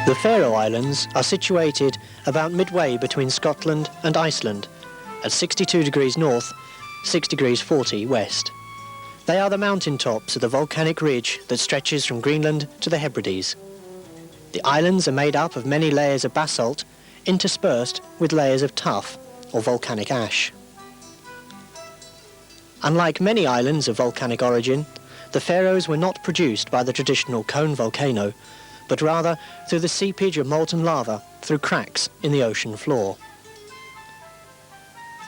The Faroe Islands are situated about midway between Scotland and Iceland, at 62 degrees north, 6 degrees 40 west. They are the mountain tops of the volcanic ridge that stretches from Greenland to the Hebrides. The islands are made up of many layers of basalt, interspersed with layers of tuff, or volcanic ash. Unlike many islands of volcanic origin, the Faroes were not produced by the traditional cone volcano, but rather through the seepage of molten lava through cracks in the ocean floor.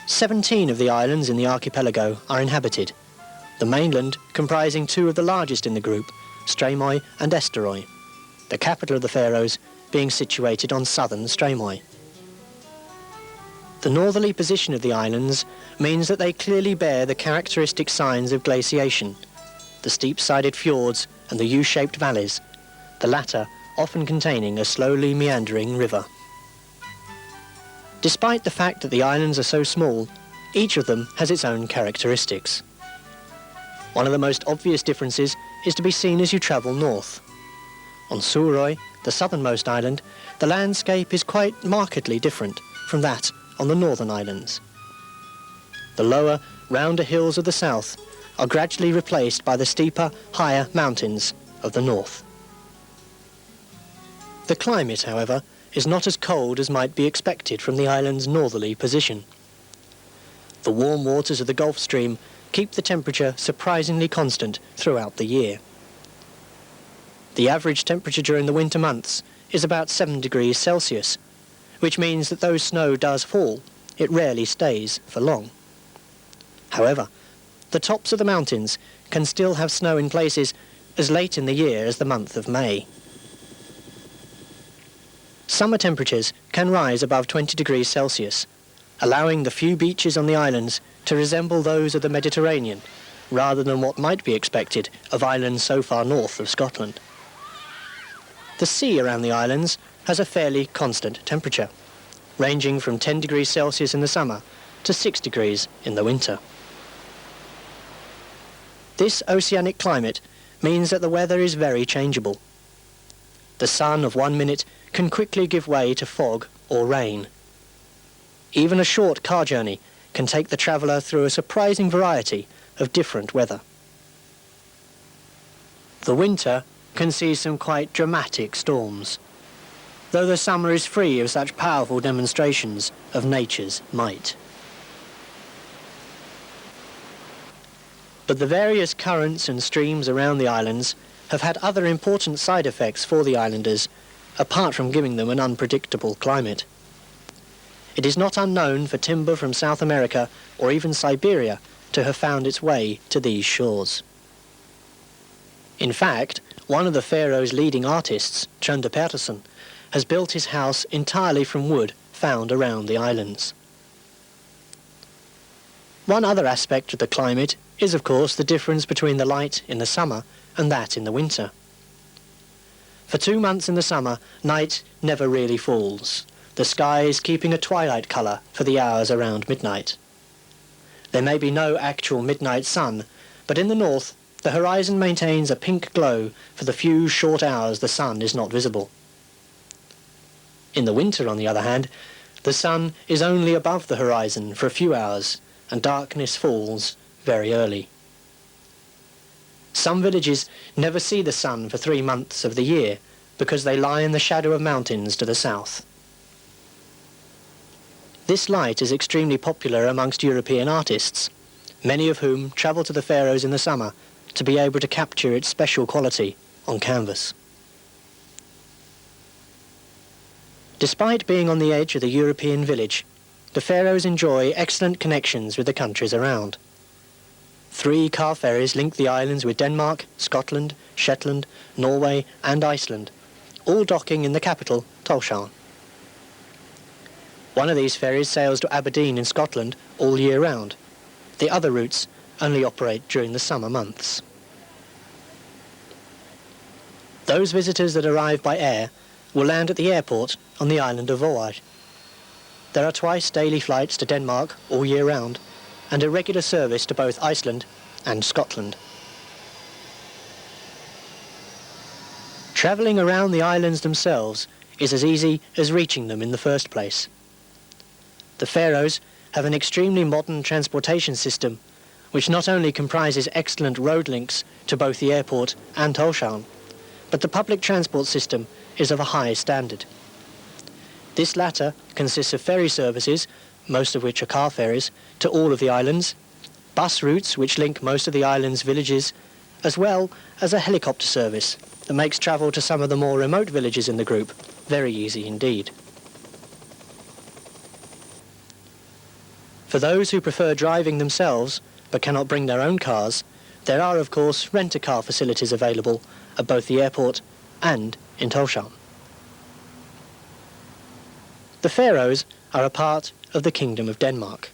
17 of the islands in the archipelago are inhabited, the mainland comprising 2 of the largest in the group, Streymoy and Eysturoy, the capital of the Faroes being situated on southern Streymoy. The northerly position of the islands means that they clearly bear the characteristic signs of glaciation, the steep-sided fjords and the U-shaped valleys, the latter often containing a slowly meandering river. Despite the fact that the islands are so small, each of them has its own characteristics. One of the most obvious differences is to be seen as you travel north. On Suðuroy, the southernmost island, the landscape is quite markedly different from that on the northern islands. The lower, rounder hills of the south are gradually replaced by the steeper, higher mountains of the north. The climate, however, is not as cold as might be expected from the island's northerly position. The warm waters of the Gulf Stream keep the temperature surprisingly constant throughout the year. The average temperature during the winter months is about 7 degrees Celsius, which means that though snow does fall, it rarely stays for long. However, the tops of the mountains can still have snow in places as late in the year as the month of May. Summer temperatures can rise above 20 degrees Celsius, allowing the few beaches on the islands to resemble those of the Mediterranean, rather than what might be expected of islands so far north of Scotland. The sea around the islands has a fairly constant temperature, ranging from 10 degrees Celsius in the summer to 6 degrees in the winter. This oceanic climate means that the weather is very changeable. The sun of 1 minute can quickly give way to fog or rain. Even a short car journey can take the traveller through a surprising variety of different weather. The winter can see some quite dramatic storms, though the summer is free of such powerful demonstrations of nature's might. But the various currents and streams around the islands have had other important side effects for the islanders, apart from giving them an unpredictable climate. It is not unknown for timber from South America or even Siberia to have found its way to these shores. In fact, one of the Faroes' leading artists, Tróndur Pettersson, has built his house entirely from wood found around the islands. One other aspect of the climate is, of course, the difference between the light in the summer and that in the winter. For 2 months in the summer, night never really falls, the skies keeping a twilight colour for the hours around midnight. There may be no actual midnight sun, but in the north, the horizon maintains a pink glow for the few short hours the sun is not visible. In the winter, on the other hand, the sun is only above the horizon for a few hours, and darkness falls very early. Some villages never see the sun for 3 months of the year because they lie in the shadow of mountains to the south. This light is extremely popular amongst European artists, many of whom travel to the Faroes in the summer to be able to capture its special quality on canvas. Despite being on the edge of the European village, the Faroes enjoy excellent connections with the countries around. 3 car ferries link the islands with Denmark, Scotland, Shetland, Norway and Iceland, all docking in the capital, Tórshavn. One of these ferries sails to Aberdeen in Scotland all year round. The other routes only operate during the summer months. Those visitors that arrive by air will land at the airport on the island of Voage. There are twice daily flights to Denmark all year round, and a regular service to both Iceland and Scotland. Travelling around the islands themselves is as easy as reaching them in the first place. The Faroes have an extremely modern transportation system which not only comprises excellent road links to both the airport and Tórshavn, but the public transport system is of a high standard. This latter consists of ferry services, most of which are car ferries, to all of the islands, bus routes which link most of the island's villages, as well as a helicopter service that makes travel to some of the more remote villages in the group very easy indeed. For those who prefer driving themselves but cannot bring their own cars, there are of course rent-a-car facilities available at both the airport and in Tórshavn. The Faroes are a part of the Kingdom of Denmark.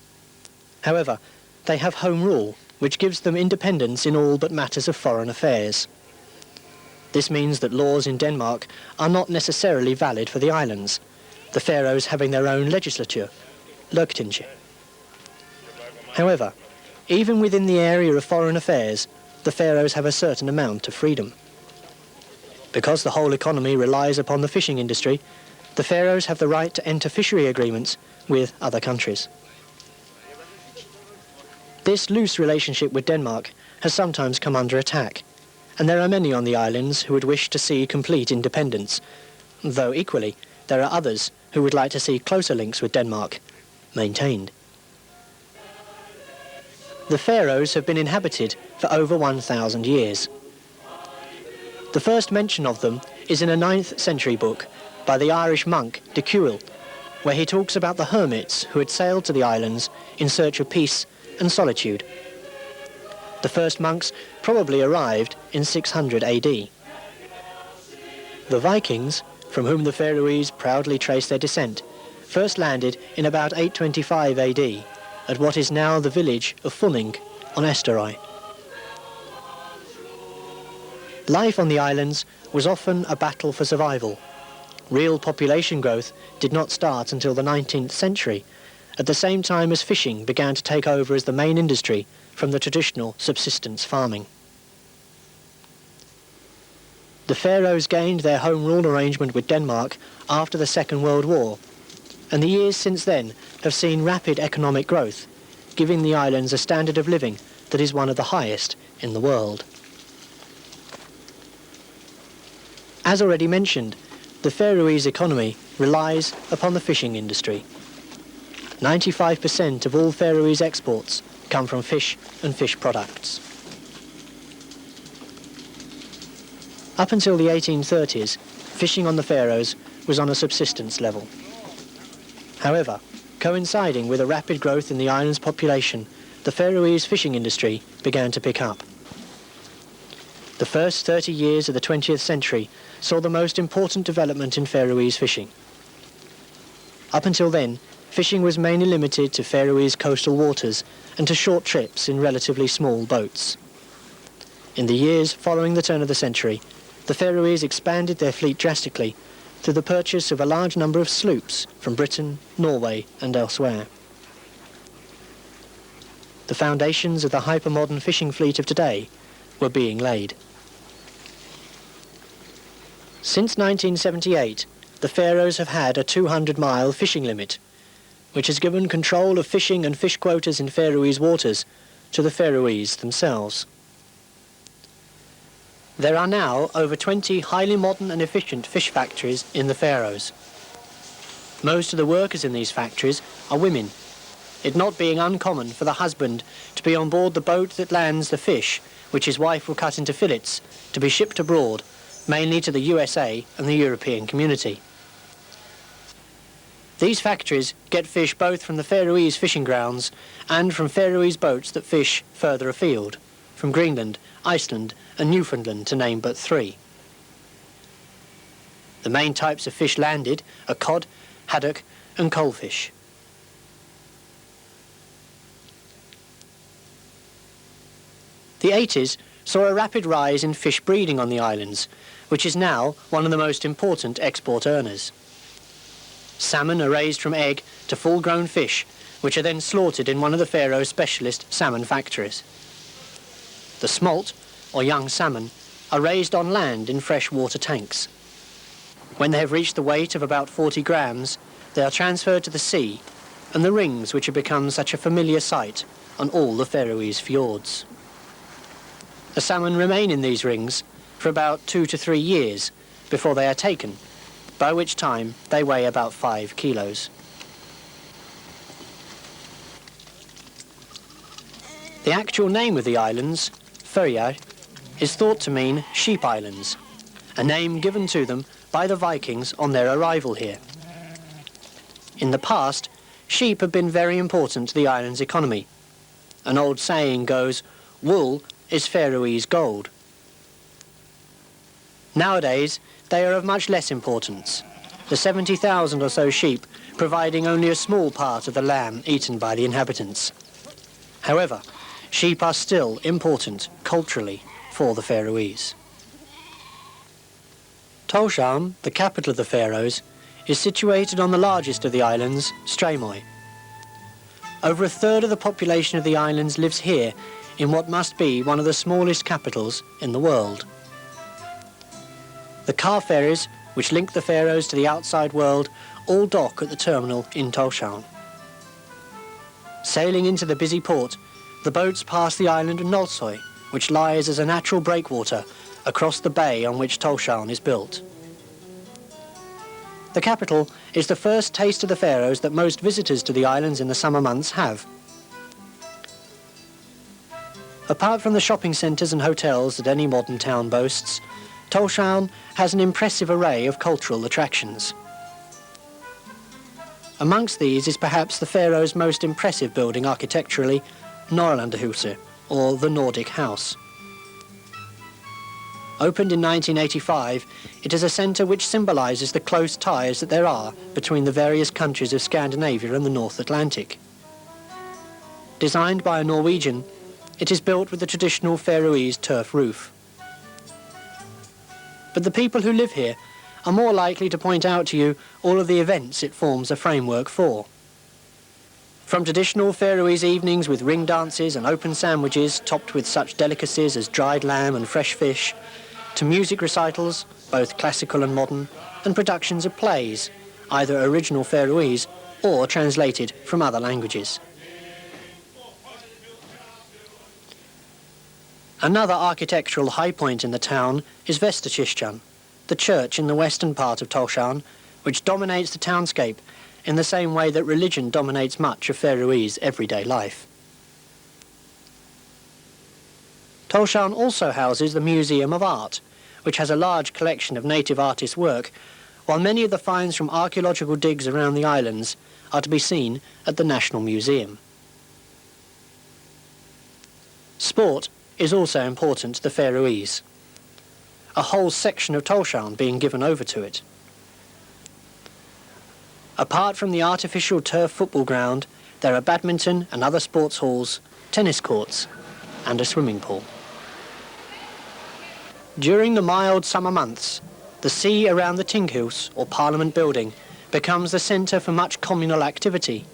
However, they have home rule, which gives them independence in all but matters of foreign affairs. This means that laws in Denmark are not necessarily valid for the islands, the Faroes having their own legislature, Løgtingið. However, even within the area of foreign affairs, the Faroes have a certain amount of freedom. Because the whole economy relies upon the fishing industry, the Faroes have the right to enter fishery agreements with other countries. This loose relationship with Denmark has sometimes come under attack, and there are many on the islands who would wish to see complete independence, though equally there are others who would like to see closer links with Denmark maintained. The Faroes have been inhabited for over 1,000 years. The first mention of them is in a 9th century book by the Irish monk de Cúil, where he talks about the hermits who had sailed to the islands in search of peace and solitude. The first monks probably arrived in 600 AD. The Vikings, from whom the Faroese proudly trace their descent, first landed in about 825 AD at what is now the village of Funning on Eysturoy. Life on the islands was often a battle for survival. Real population growth did not start until the 19th century, at the same time as fishing began to take over as the main industry from the traditional subsistence farming. The Faroes gained their home rule arrangement with Denmark after the Second World War, and the years since then have seen rapid economic growth, giving the islands a standard of living that is one of the highest in the world. As already mentioned, the Faroese economy relies upon the fishing industry. 95% of all Faroese exports come from fish and fish products. Up until the 1830s, fishing on the Faroes was on a subsistence level. However, coinciding with a rapid growth in the island's population, the Faroese fishing industry began to pick up. The first 30 years of the 20th century saw the most important development in Faroese fishing. Up until then, fishing was mainly limited to Faroese coastal waters and to short trips in relatively small boats. In the years following the turn of the century, the Faroese expanded their fleet drastically through the purchase of a large number of sloops from Britain, Norway and elsewhere. The foundations of the hypermodern fishing fleet of today were being laid. Since 1978, the Faroes have had a 200-mile fishing limit, which has given control of fishing and fish quotas in Faroese waters to the Faroese themselves. There are now over 20 highly modern and efficient fish factories in the Faroes. Most of the workers in these factories are women, it not being uncommon for the husband to be on board the boat that lands the fish, which his wife will cut into fillets, to be shipped abroad, mainly to the USA and the European community. These factories get fish both from the Faroese fishing grounds and from Faroese boats that fish further afield, from Greenland, Iceland and Newfoundland to name but 3. The main types of fish landed are cod, haddock and coalfish. The 80s saw a rapid rise in fish breeding on the islands, which is now one of the most important export earners. Salmon are raised from egg to full-grown fish, which are then slaughtered in one of the Faroe specialist salmon factories. The smolt, or young salmon, are raised on land in freshwater tanks. When they have reached the weight of about 40 grams, they are transferred to the sea and the rings which have become such a familiar sight on all the Faroese fjords. The salmon remain in these rings for about 2 to 3 years before they are taken, by which time they weigh about 5 kilos. The actual name of the islands, Faroe, is thought to mean Sheep Islands, a name given to them by the Vikings on their arrival here. In the past, sheep have been very important to the island's economy. An old saying goes, "Wool is Faroese gold." Nowadays, they are of much less importance, the 70,000 or so sheep providing only a small part of the lamb eaten by the inhabitants. However, sheep are still important culturally for the Faroese. Tórshavn, the capital of the Faroes, is situated on the largest of the islands, Streymoy. Over a third of the population of the islands lives here in what must be one of the smallest capitals in the world. The car ferries, which link the Faroes to the outside world, all dock at the terminal in Tórshavn. Sailing into the busy port, the boats pass the island of Nólsoy, which lies as a natural breakwater across the bay on which Tórshavn is built. The capital is the first taste of the Faroes that most visitors to the islands in the summer months have. Apart from the shopping centres and hotels that any modern town boasts, Tórshavn has an impressive array of cultural attractions. Amongst these is perhaps the Faroes' most impressive building architecturally, Norrlandahuset, or the Nordic House. Opened in 1985, it is a centre which symbolises the close ties that there are between the various countries of Scandinavia and the North Atlantic. Designed by a Norwegian, it is built with the traditional Faroese turf roof. But the people who live here are more likely to point out to you all of the events it forms a framework for. From traditional Faroese evenings with ring dances and open sandwiches topped with such delicacies as dried lamb and fresh fish, to music recitals, both classical and modern, and productions of plays, either original Faroese or translated from other languages. Another architectural high point in the town is Vestakirkjan, the church in the western part of Tórshavn, which dominates the townscape in the same way that religion dominates much of Faroese everyday life. Tórshavn also houses the Museum of Art, which has a large collection of native artists' work, while many of the finds from archaeological digs around the islands are to be seen at the National Museum. Sport is also important to the Faroese, a whole section of Tórshavn being given over to it. Apart from the artificial turf football ground, there are badminton and other sports halls, tennis courts, and a swimming pool. During the mild summer months, the sea around the Tinghus, or Parliament building, becomes the centre for much communal activity,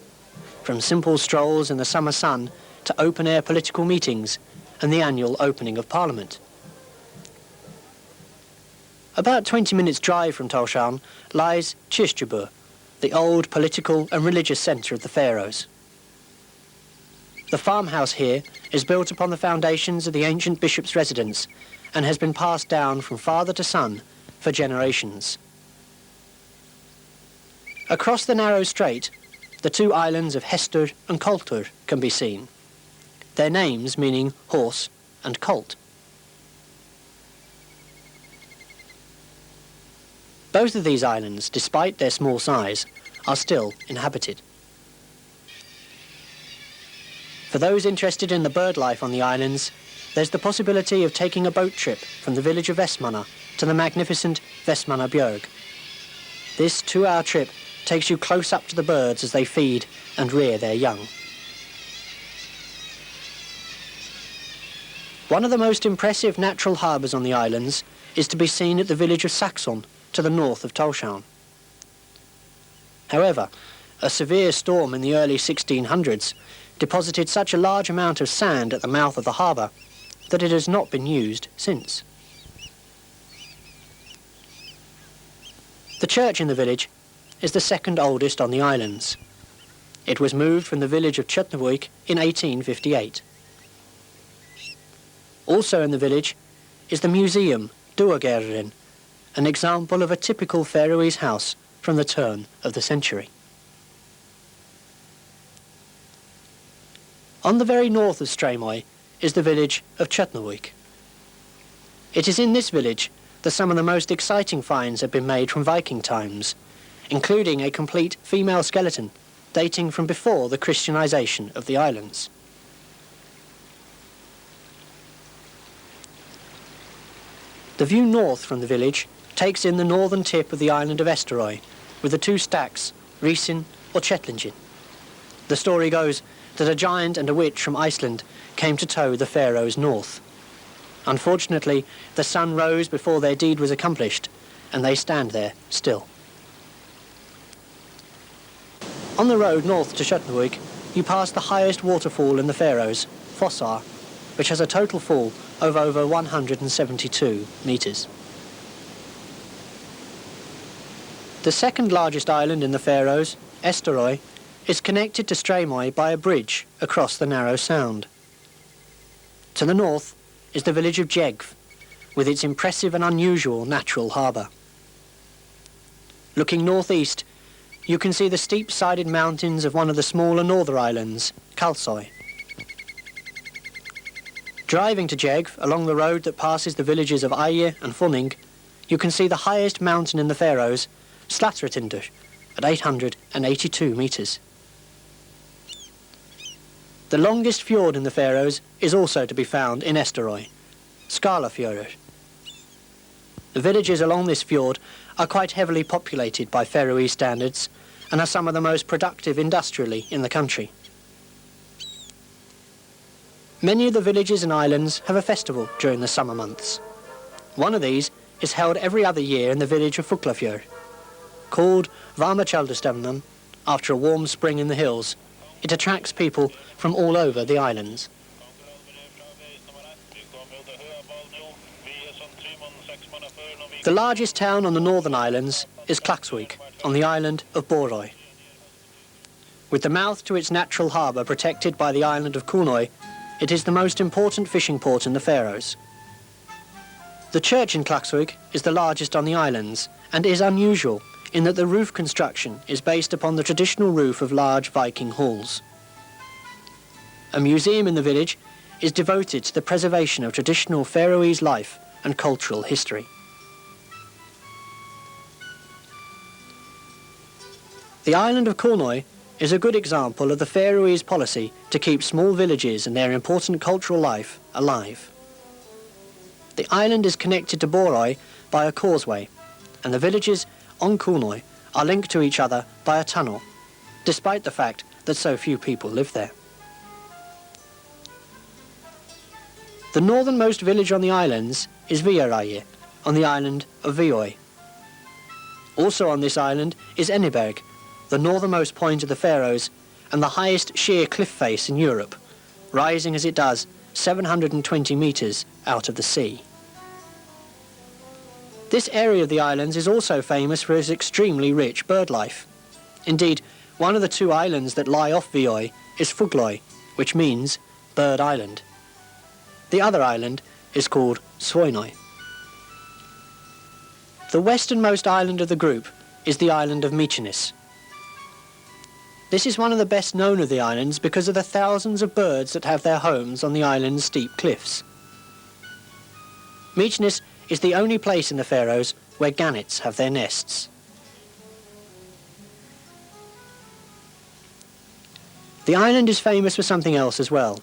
from simple strolls in the summer sun to open-air political meetings and the annual opening of Parliament. About 20 minutes' drive from Tórshavn lies Kirkjubø, the old political and religious centre of the Faroes. The farmhouse here is built upon the foundations of the ancient bishop's residence and has been passed down from father to son for generations. Across the narrow strait, the two islands of Hestur and Koltur can be seen, their names meaning horse and colt. Both of these islands, despite their small size, are still inhabited. For those interested in the bird life on the islands, there's the possibility of taking a boat trip from the village of Vestmanna to the magnificent Vestmannabjörg. This 2-hour trip takes you close up to the birds as they feed and rear their young. One of the most impressive natural harbours on the islands is to be seen at the village of Saxon to the north of Tórshavn. However, a severe storm in the early 1600s deposited such a large amount of sand at the mouth of the harbour that it has not been used since. The church in the village is the second oldest on the islands. It was moved from the village of Tjutnavuik in 1858. Also in the village is the museum Duagerrin, an example of a typical Faroese house from the turn of the century. On the very north of Streymoy is the village of Tjutnavuik. It is in this village that some of the most exciting finds have been made from Viking times, including a complete female skeleton dating from before the Christianization of the islands. The view north from the village takes in the northern tip of the island of Eysturoy, with the two stacks, Risin or Chetlingin. The story goes that a giant and a witch from Iceland came to tow the Faroes north. Unfortunately, the sun rose before their deed was accomplished, and they stand there still. On the road north to Tjutnavuik, you pass the highest waterfall in the Faroes, Fossar, which has a total fall of over 172 metres. The second largest island in the Faroes, Eysturoy, is connected to Streymoy by a bridge across the narrow sound. To the north is the village of Jegv, with its impressive and unusual natural harbour. Looking northeast, you can see the steep-sided mountains of one of the smaller northern islands, Kalsoy. Driving to Jegv along the road that passes the villages of Ægir and Funning, you can see the highest mountain in the Faroes, Slattratindur, at 882 metres. The longest fjord in the Faroes is also to be found in Eysturoy, Skarlafjörður. The villages along this fjord are quite heavily populated by Faroese standards and are some of the most productive industrially in the country. Many of the villages and islands have a festival during the summer months. One of these is held every other year in the village of Fuglafjörð. Called Varmatjaldastemnan, after a warm spring in the hills, it attracts people from all over the islands. The largest town on the northern islands is Klaksvík, on the island of Borøy. With the mouth to its natural harbour protected by the island of Kunoy, it is the most important fishing port in the Faroes. The church in Klaksvík is the largest on the islands and is unusual in that the roof construction is based upon the traditional roof of large Viking halls. A museum in the village is devoted to the preservation of traditional Faroese life and cultural history. The island of Kunoy is a good example of the Faroese policy to keep small villages and their important cultural life alive. The island is connected to Borøy by a causeway, and the villages on Kunoy are linked to each other by a tunnel, despite the fact that so few people live there. The northernmost village on the islands is Viðareiði, on the island of Viðoy. Also on this island is Enniberg, the northernmost point of the Faroes and the highest sheer cliff face in Europe, rising as it does 720 metres out of the sea. This area of the islands is also famous for its extremely rich bird life. Indeed, one of the two islands that lie off Viðoy is Fugloy, which means Bird Island. The other island is called Svoinoy. The westernmost island of the group is the island of Mykines. This is one of the best known of the islands because of the thousands of birds that have their homes on the island's steep cliffs. Mykines is the only place in the Faroes where gannets have their nests. The island is famous for something else as well.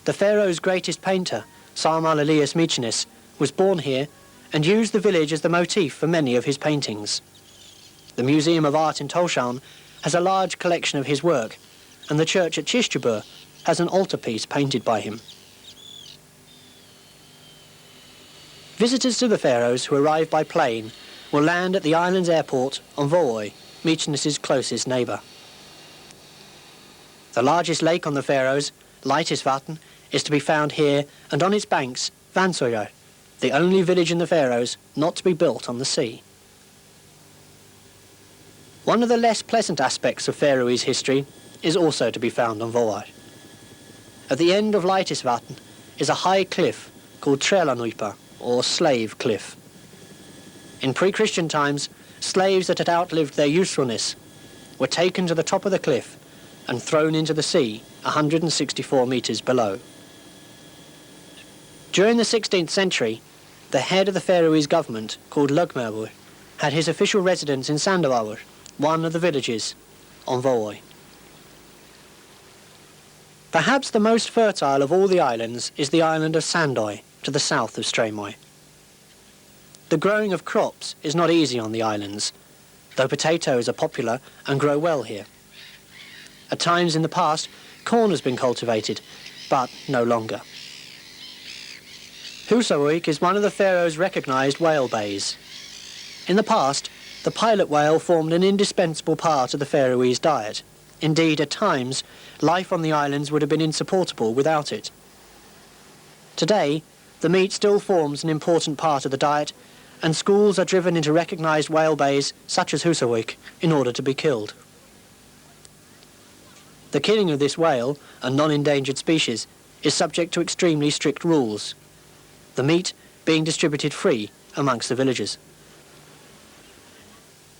The Faroes' greatest painter, Sámal Elias Mykines, was born here and used the village as the motif for many of his paintings. The Museum of Art in Tórshavn has a large collection of his work, and the church at Kirkjubø has an altarpiece painted by him. Visitors to the Faroes who arrive by plane will land at the island's airport on Vågøy, Mykines' closest neighbour. The largest lake on the Faroes, Leitisvatn, is to be found here, and on its banks, Vatnsøyar, the only village in the Faroes not to be built on the sea. One of the less pleasant aspects of Faroese history is also to be found on Voar. At the end of Leitisvatn is a high cliff called Trelanúpa, or Slave Cliff. In pre-Christian times, slaves that had outlived their usefulness were taken to the top of the cliff and thrown into the sea 164 metres below. During the 16th century, the head of the Faroese government, called Lögmaður, had his official residence in Sandavágur, one of the villages on Voar. Perhaps the most fertile of all the islands is the island of Sandoy, to the south of Streymoy. The growing of crops is not easy on the islands, though potatoes are popular and grow well here. At times in the past, corn has been cultivated, but no longer. Húsavík is one of the Faroes' recognised whale bays. In the past, the pilot whale formed an indispensable part of the Faroese diet. Indeed, at times, life on the islands would have been insupportable without it. Today, the meat still forms an important part of the diet, and schools are driven into recognised whale bays, such as Húsavík, in order to be killed. The killing of this whale, a non-endangered species, is subject to extremely strict rules, the meat being distributed free amongst the villagers.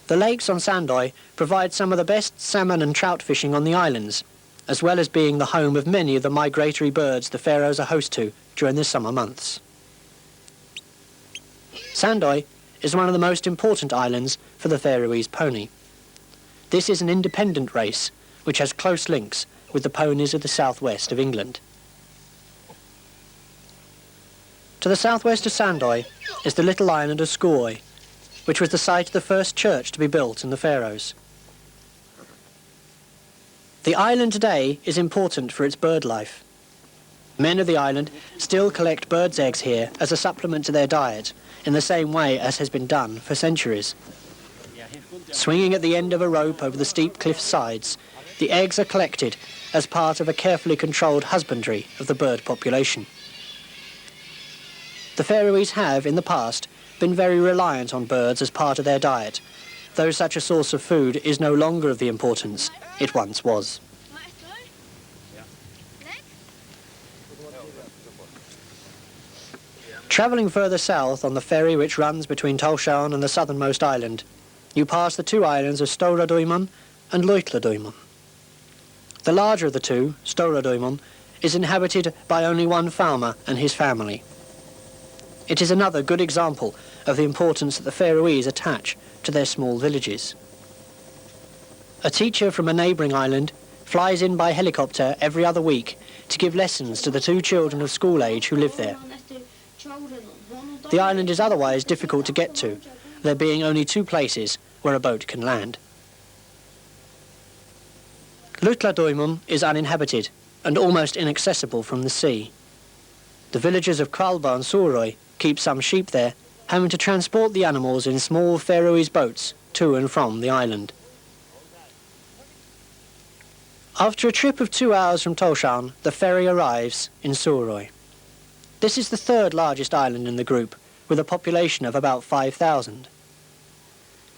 The lakes on Sandoy provide some of the best salmon and trout fishing on the islands, as well as being the home of many of the migratory birds the Faroes are host to during the summer months. Sandoy is one of the most important islands for the Faroese pony. This is an independent race which has close links with the ponies of the southwest of England. To the southwest of Sandoy is the little island of Skúvoy, which was the site of the first church to be built in the Faroes. The island today is important for its bird life. Men of the island still collect birds' eggs here as a supplement to their diet, in the same way as has been done for centuries. Swinging at the end of a rope over the steep cliff sides, the eggs are collected as part of a carefully controlled husbandry of the bird population. The Faroese have, in the past, been very reliant on birds as part of their diet, though such a source of food is no longer of the importance it once was. Travelling further south on the ferry which runs between Tórshavn and the southernmost island, you pass the two islands of Stóra-Dímun and Lítla-Dímun. The larger of the two, Stóra-Dímun, is inhabited by only one farmer and his family. It is another good example of the importance that the Faroese attach to their small villages. A teacher from a neighbouring island flies in by helicopter every other week to give lessons to the two children of school age who live there. The island is otherwise difficult to get to, there being only two places where a boat can land. Lítla-Dímun is uninhabited and almost inaccessible from the sea. The villagers of Hvalba and Suðuroy keep some sheep there, having to transport the animals in small Faroese boats to and from the island. After a trip of 2 hours from Tórshavn, the ferry arrives in Suðuroy. This is the third largest island in the group, with a population of about 5,000.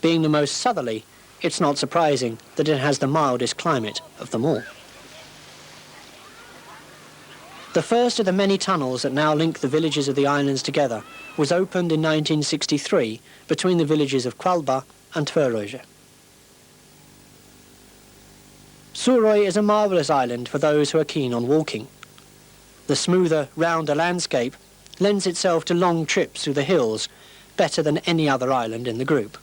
Being the most southerly, it's not surprising that it has the mildest climate of them all. The first of the many tunnels that now link the villages of the islands together was opened in 1963 between the villages of Hvalba and Tvøroyri. Suðuroy is a marvellous island for those who are keen on walking. The smoother, rounder landscape lends itself to long trips through the hills better than any other island in the group.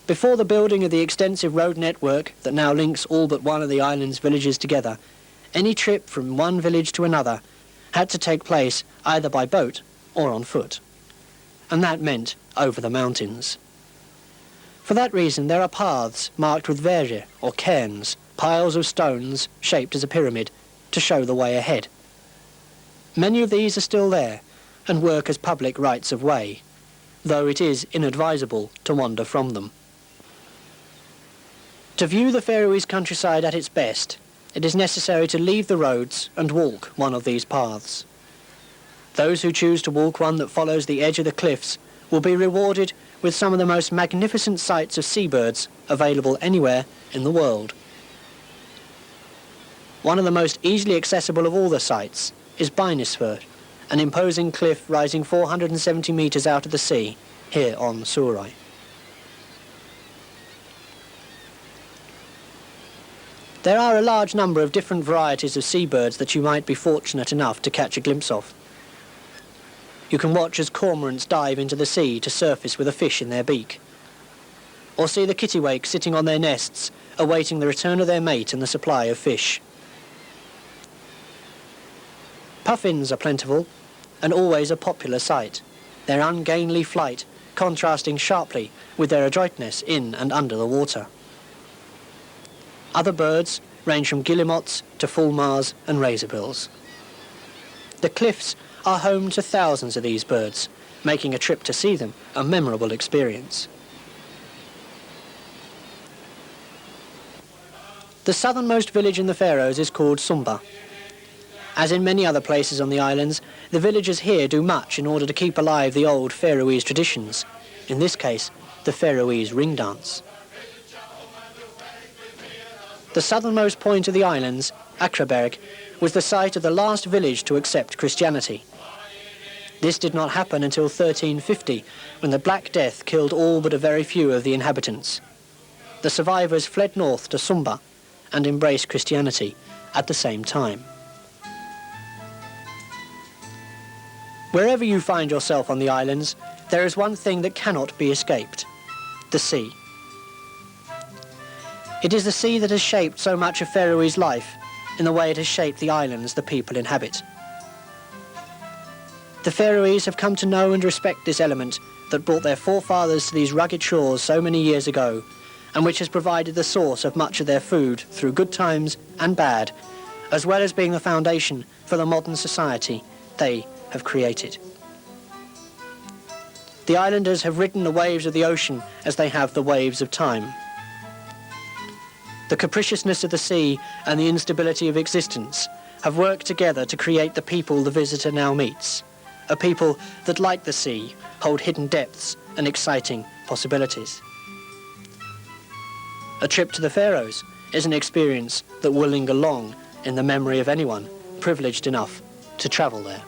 Before the building of the extensive road network that now links all but one of the island's villages together, any trip from one village to another had to take place either by boat or on foot, and that meant over the mountains. For that reason there are paths marked with verja or cairns, piles of stones shaped as a pyramid, to show the way ahead. Many of these are still there and work as public rights of way, though it is inadvisable to wander from them. To view the Faroese countryside at its best, it is necessary to leave the roads and walk one of these paths. Those who choose to walk one that follows the edge of the cliffs will be rewarded with some of the most magnificent sights of seabirds available anywhere in the world. One of the most easily accessible of all the sites is Beinisfjord, an imposing cliff rising 470 metres out of the sea, here on Suðuroy. There are a large number of different varieties of seabirds that you might be fortunate enough to catch a glimpse of. You can watch as cormorants dive into the sea to surface with a fish in their beak, or see the kittiwake sitting on their nests, awaiting the return of their mate and the supply of fish. Puffins are plentiful, and always a popular sight, their ungainly flight contrasting sharply with their adroitness in and under the water. Other birds range from guillemots to fulmars and razorbills. The cliffs are home to thousands of these birds, making a trip to see them a memorable experience. The southernmost village in the Faroes is called Sumba. As in many other places on the islands, the villagers here do much in order to keep alive the old Faroese traditions, in this case, the Faroese ring dance. The southernmost point of the islands, Akraberg, was the site of the last village to accept Christianity. This did not happen until 1350, when the Black Death killed all but a very few of the inhabitants. The survivors fled north to Sumba and embraced Christianity at the same time. Wherever you find yourself on the islands, there is one thing that cannot be escaped: the sea. It is the sea that has shaped so much of Faroese life in the way it has shaped the islands the people inhabit. The Faroese have come to know and respect this element that brought their forefathers to these rugged shores so many years ago, and which has provided the source of much of their food through good times and bad, as well as being the foundation for the modern society they have created. The islanders have ridden the waves of the ocean as they have the waves of time. The capriciousness of the sea and the instability of existence have worked together to create the people the visitor now meets, a people that, like the sea, hold hidden depths and exciting possibilities. A trip to the Faroes is an experience that will linger long in the memory of anyone privileged enough to travel there.